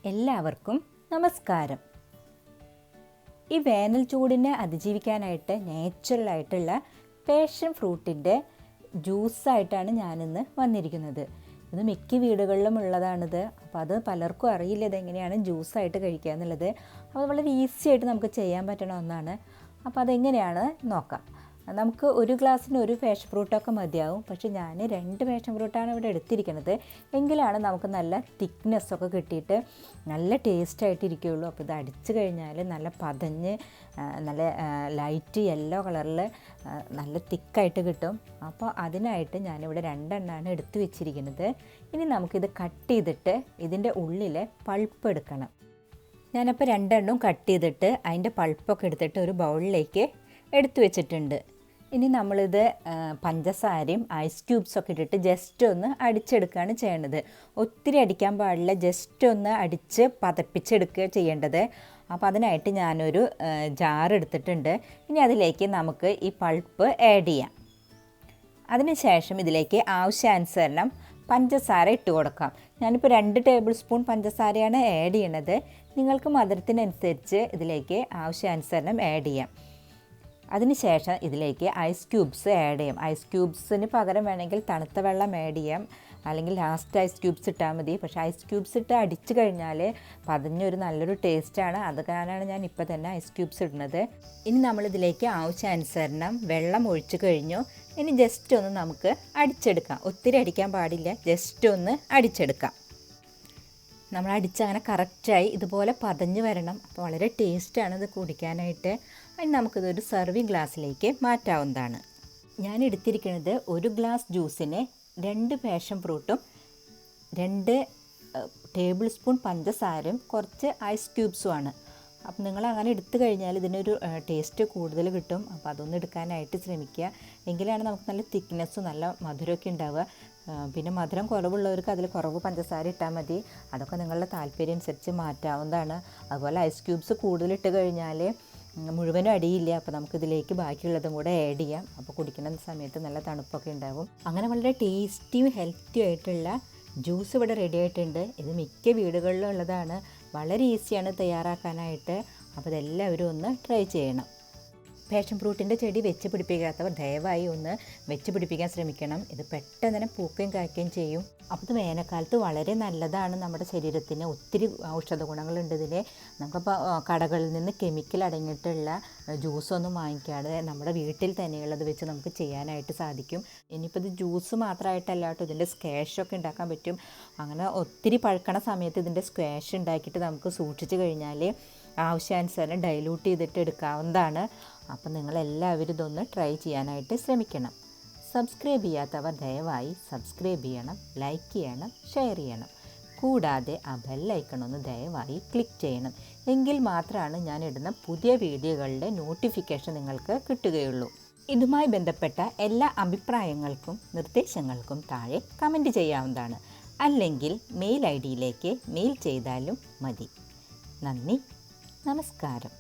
എല്ലാവർക്കും നമസ്കാരം. ഈ വേനൽ ചൂടിനെ അതിജീവിക്കാനായിട്ട് നാച്ചുറലായിട്ടുള്ള പാഷൻ ഫ്രൂട്ടിൻ്റെ ജ്യൂസായിട്ടാണ് ഞാനിന്ന് വന്നിരിക്കുന്നത്. ഇത് മിക്ക വീടുകളിലും ഉള്ളതാണിത്. അപ്പോൾ അത് പലർക്കും അറിയില്ല ഇതെങ്ങനെയാണ് ജ്യൂസായിട്ട് കഴിക്കുക എന്നുള്ളത്. അപ്പോൾ വളരെ ഈസി ആയിട്ട് നമുക്ക് ചെയ്യാൻ പറ്റണ ഒന്നാണ്. അപ്പോൾ അതെങ്ങനെയാണ് നോക്കാം. നമുക്ക് ഒരു ഗ്ലാസ്സിന് ഒരു പാഷൻ ഫ്രൂട്ടൊക്കെ മതിയാവും. പക്ഷേ ഞാൻ 2 പാഷൻ ഫ്രൂട്ടാണ് ഇവിടെ എടുത്തിരിക്കുന്നത്. എങ്കിലാണ് നമുക്ക് നല്ല തിക്നെസ്സൊക്കെ കിട്ടിയിട്ട് നല്ല ടേസ്റ്റായിട്ടിരിക്കുകയുള്ളൂ. അപ്പോൾ ഇത് അടിച്ചു കഴിഞ്ഞാൽ നല്ല പതഞ്ഞ് നല്ല ലൈറ്റ് യെല്ലോ കളറിൽ നല്ല തിക്കായിട്ട് കിട്ടും. അപ്പോൾ അതിനായിട്ട് ഞാനിവിടെ 2 എണ്ണമാണ് എടുത്ത് വെച്ചിരിക്കുന്നത്. ഇനി നമുക്കിത് കട്ട് ചെയ്തിട്ട് ഇതിൻ്റെ ഉള്ളിലെ പൾപ്പ് എടുക്കണം. ഞാനപ്പോൾ 2 എണ്ണവും കട്ട് ചെയ്തിട്ട് അതിൻ്റെ പൾപ്പൊക്കെ എടുത്തിട്ട് ഒരു ബൗളിലേക്ക് എടുത്തു വെച്ചിട്ടുണ്ട്. ഇനി നമ്മളിത് പഞ്ചസാരയും ഐസ് ക്യൂബ്സൊക്കെ ഇട്ടിട്ട് ജസ്റ്റ് ഒന്ന് അടിച്ചെടുക്കുകയാണ് ചെയ്യേണ്ടത്. ഒത്തിരി അടിക്കാൻ പാടില്ല, ജസ്റ്റ് ഒന്ന് അടിച്ച് പതപ്പിച്ചെടുക്കുക ചെയ്യേണ്ടത്. അപ്പോൾ അതിനായിട്ട് ഞാനൊരു ജാർ എടുത്തിട്ടുണ്ട്. ഇനി അതിലേക്ക് നമുക്ക് ഈ പൾപ്പ് ആഡ് ചെയ്യാം. അതിനുശേഷം ഇതിലേക്ക് ആവശ്യാനുസരണം പഞ്ചസാര ഇട്ട് കൊടുക്കാം. ഞാനിപ്പോൾ 2 ടേബിൾ സ്പൂൺ പഞ്ചസാരയാണ് ആഡ് ചെയ്യണത്. നിങ്ങൾക്ക് മധുരത്തിനനുസരിച്ച് ഇതിലേക്ക് ആവശ്യാനുസരണം ആഡ് ചെയ്യാം. അതിനുശേഷം ഇതിലേക്ക് ഐസ് ക്യൂബ്സ് ആഡ് ചെയ്യാം. ഐസ് ക്യൂബ്സിന് പകരം വേണമെങ്കിൽ തണുത്ത വെള്ളം ആഡ് ചെയ്യാം, അല്ലെങ്കിൽ ലാസ്റ്റ് ഐസ് ക്യൂബ്സ് ഇട്ടാൽ മതി. പക്ഷേ ഐസ് ക്യൂബ്സ് ഇട്ട് അടിച്ചു കഴിഞ്ഞാൽ പതിഞ്ഞൊരു നല്ലൊരു ടേസ്റ്റാണ്. അത് കാരണമാണ് ഞാൻ ഇപ്പോൾ തന്നെ ഐസ് ക്യൂബ്സ് ഇടുന്നത്. ഇനി നമ്മളിതിലേക്ക് ആവശ്യാനുസരണം വെള്ളം ഒഴിച്ചു കഴിഞ്ഞു. ഇനി ജസ്റ്റ് ഒന്ന് നമുക്ക് അടിച്ചെടുക്കാം. ഒത്തിരി അടിക്കാൻ പാടില്ല, ജസ്റ്റ് ഒന്ന് അടിച്ചെടുക്കാം. നമ്മൾ അടിച്ചങ്ങനെ കറക്റ്റായി ഇതുപോലെ പതഞ്ഞ് വരണം. അപ്പോൾ വളരെ ടേസ്റ്റാണ് ഇത് കുടിക്കാനായിട്ട്. അതിന് നമുക്കിതൊരു സർവിങ് ഗ്ലാസ്സിലേക്ക് മാറ്റാവുന്നതാണ്. ഞാൻ എടുത്തിരിക്കുന്നത് ഒരു ഗ്ലാസ് ജ്യൂസിന് 2 പാഷൻ ഫ്രൂട്ടും 2 ടേബിൾ സ്പൂൺ പഞ്ചസാരയും കുറച്ച് ഐസ് ക്യൂബ്സുമാണ്. അപ്പം നിങ്ങൾ അങ്ങനെ എടുത്തു കഴിഞ്ഞാൽ ഇതിനൊരു ടേസ്റ്റ് കൂടുതൽ കിട്ടും. അപ്പോൾ അതൊന്ന് എടുക്കാനായിട്ട് ശ്രമിക്കുക. എങ്കിലാണ് നമുക്ക് നല്ല തിക്നെസ്സും നല്ല മധുരമൊക്കെ ഉണ്ടാവുക. പിന്നെ മധുരം കുറവുള്ളവർക്ക് അതിൽ കുറവ് പഞ്ചസാര ഇട്ടാൽ മതി. അതൊക്കെ നിങ്ങളുടെ താല്പര്യം അനുസരിച്ച് മാറ്റാവുന്നതാണ്. അതുപോലെ ഐസ് ക്യൂബ്സ് കൂടുതലിട്ട് കഴിഞ്ഞാൽ മുഴുവനും അടിയില്ല. അപ്പോൾ നമുക്കിതിലേക്ക് ബാക്കിയുള്ളതും കൂടെ ആഡ് ചെയ്യാം. അപ്പോൾ കുടിക്കുന്ന സമയത്ത് നല്ല തണുപ്പൊക്കെ ഉണ്ടാകും. അങ്ങനെ വളരെ ടേസ്റ്റിയും ഹെൽത്തിയും ആയിട്ടുള്ള ജ്യൂസ് ഇവിടെ റെഡി ആയിട്ടുണ്ട്. ഇത് മിക്ക വീടുകളിലും ഉള്ളതാണ്. വളരെ ഈസിയാണ് തയ്യാറാക്കാനായിട്ട്. അപ്പോൾ ഇതെല്ലാവരും ഒന്ന് ട്രൈ ചെയ്യണം. പാഷൻ ഫ്രൂട്ടിൻ്റെ ചെടി വെച്ച് പിടിപ്പിക്കാത്തവർ ദയവായി ഒന്ന് വെച്ച് പിടിപ്പിക്കാൻ ശ്രമിക്കണം. ഇത് പെട്ടെന്ന് തന്നെ പൂക്കുകയും കായ്ക്കുകയും ചെയ്യും. അപ്പോൾ ഇത് വേനൽക്കാലത്ത് വളരെ നല്ലതാണ് നമ്മുടെ ശരീരത്തിന്. ഒത്തിരി ഔഷധ ഗുണങ്ങളുണ്ട് ഇതിന്. നമുക്കിപ്പോൾ കടകളിൽ നിന്ന് കെമിക്കൽ അടങ്ങിയിട്ടുള്ള ജ്യൂസൊന്നും വാങ്ങിക്കാതെ നമ്മുടെ വീട്ടിൽ തന്നെയുള്ളത് വെച്ച് നമുക്ക് ചെയ്യാനായിട്ട് സാധിക്കും. ഇനിയിപ്പോൾ ഇത് ജ്യൂസ് മാത്രമായിട്ടല്ല കേട്ടോ, ഇതിൻ്റെ സ്ക്വാഷൊക്കെ ഉണ്ടാക്കാൻ പറ്റും. അങ്ങനെ ഒത്തിരി പഴുക്കണ സമയത്ത് ഇതിൻ്റെ സ്ക്വാഷ് ഉണ്ടാക്കിയിട്ട് നമുക്ക് സൂക്ഷിച്ച് കഴിഞ്ഞാൽ ആവശ്യാനുസരണം ഡൈലൂട്ട് ചെയ്തിട്ട് എടുക്കാവുന്നതാണ്. അപ്പം നിങ്ങളെല്ലാവരും ഇതൊന്ന് ട്രൈ ചെയ്യാനായിട്ട് ശ്രമിക്കണം. സബ്സ്ക്രൈബ് ചെയ്യാത്തവർ ദയവായി സബ്സ്ക്രൈബ് ചെയ്യണം, ലൈക്ക് ചെയ്യണം, ഷെയർ ചെയ്യണം. കൂടാതെ ആ ബെല്ലൈക്കൺ ഒന്ന് ദയവായി ക്ലിക്ക് ചെയ്യണം. എങ്കിൽ മാത്രമാണ് ഞാൻ ഇടുന്ന പുതിയ വീഡിയോകളുടെ നോട്ടിഫിക്കേഷൻ നിങ്ങൾക്ക് കിട്ടുകയുള്ളൂ. ഇതുമായി ബന്ധപ്പെട്ട എല്ലാ അഭിപ്രായങ്ങൾക്കും നിർദ്ദേശങ്ങൾക്കും താഴെ കമൻറ്റ് ചെയ്യാവുന്നതാണ്. അല്ലെങ്കിൽ മെയിൽ ID യിലേക്ക് മെയിൽ ചെയ്താലും മതി. നന്ദി, നമസ്കാരം.